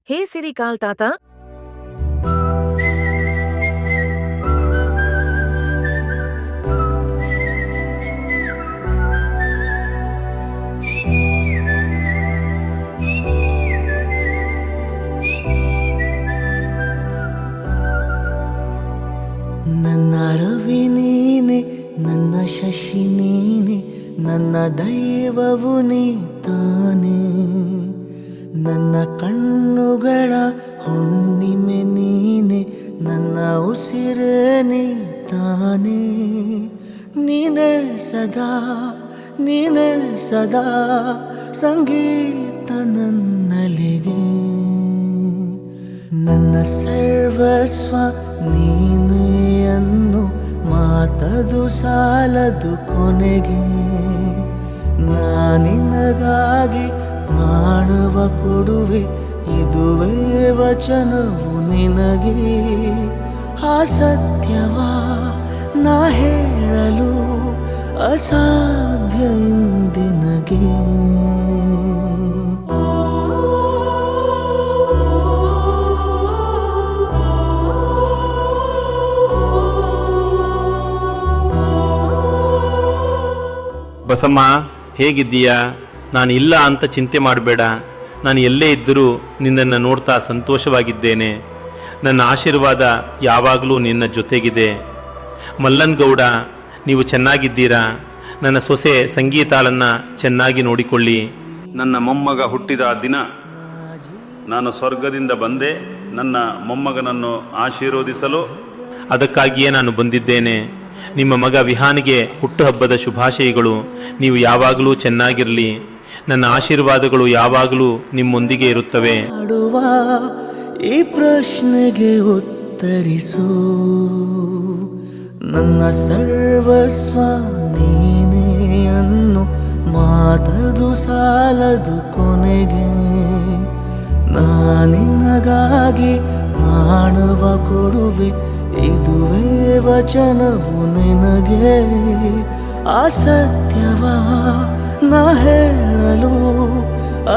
ಹೇ ಸಿರಿಕಾಲ್ ತಾತ. ನನ್ನ ರವಿ ನೀನೆ, ನನ್ನ ಶಶಿ ನೀನೆ, ನನ್ನ ದೈವವು ನೀ ತಾನೆ. ನನ್ನ ಕಣ್ಣುಗಳ ಹುಣ್ಣಿಮೆ ನೀನೆ, ನನ್ನ ಉಸಿರೇ ನೀ ತಾನೆ. ನೀನೇ ಸದಾ, ನೀನೇ ಸದಾ ಸಂಗೀತ ನನ್ನಲಿಗೆ. ನನ್ನ ಸರ್ವಸ್ವ ನೀನೇ ಅನ್ನು ಮಾತದು ಸಾಲದು ಕೊನೆಗೆ. ನಾನಿನಗಾಗಿ ಪ್ರಾಣವ ಕೊಡುವೆ, ಇದುವೇ ವಚನವು ನಿನಗೆ. ಆ ಸತ್ಯವ ನಾ ಹೇಳಲು ಅಸಾಧ್ಯ ಇಂದಿನಗೆ. ಬಸಮ್ಮ, ಹೇಗಿದ್ದೀಯಾ? ನಾನು ಇಲ್ಲ ಅಂತ ಚಿಂತೆ ಮಾಡಬೇಡ. ನಾನು ಎಲ್ಲೇ ಇದ್ದರೂ ನಿನ್ನನ್ನು ನೋಡ್ತಾ ಸಂತೋಷವಾಗಿದ್ದೇನೆ. ನನ್ನ ಆಶೀರ್ವಾದ ಯಾವಾಗಲೂ ನಿನ್ನ ಜೊತೆಗಿದೆ. ಮಲ್ಲನ್ ಗೌಡ, ನೀವು ಚೆನ್ನಾಗಿದ್ದೀರಾ? ನನ್ನ ಸೊಸೆ ಸಂಗೀತಾಳನ್ನು ಚೆನ್ನಾಗಿ ನೋಡಿಕೊಳ್ಳಿ. ನನ್ನ ಮೊಮ್ಮಗ ಹುಟ್ಟಿದ ದಿನ ನಾನು ಸ್ವರ್ಗದಿಂದ ಬಂದೆ ನನ್ನ ಮೊಮ್ಮಗನನ್ನು ಆಶೀರ್ವದಿಸಲು. ಅದಕ್ಕಾಗಿಯೇ ನಾನು ಬಂದಿದ್ದೇನೆ. ನಿಮ್ಮ ಮಗ ವಿಹಾನ್ಗೆ ಹುಟ್ಟುಹಬ್ಬದ ಶುಭಾಶಯಗಳು. ನೀವು ಯಾವಾಗಲೂ ಚೆನ್ನಾಗಿರಲಿ. ನನ್ನ ಆಶೀರ್ವಾದಗಳು ಯಾವಾಗಲೂ ನಿಮ್ಮೊಂದಿಗೆ ಇರುತ್ತವೆ. ಮಾಡುವ ಈ ಪ್ರಶ್ನೆಗೆ ಉತ್ತರಿಸು. ನನ್ನ ಸರ್ವಸ್ವ ನೀನೇ ಅನ್ನು ಮಾತದು ಸಾಲದು ಕೊನೆಗೆ. ನಾನಿನಗಾಗಿ ಪ್ರಾಣವ ಕೊಡುವೆ, ಇದುವೇ ವಚನವು ನಿನಗೆ. ಆ ಸತ್ಯವ ನಾ ಹೇಳಲು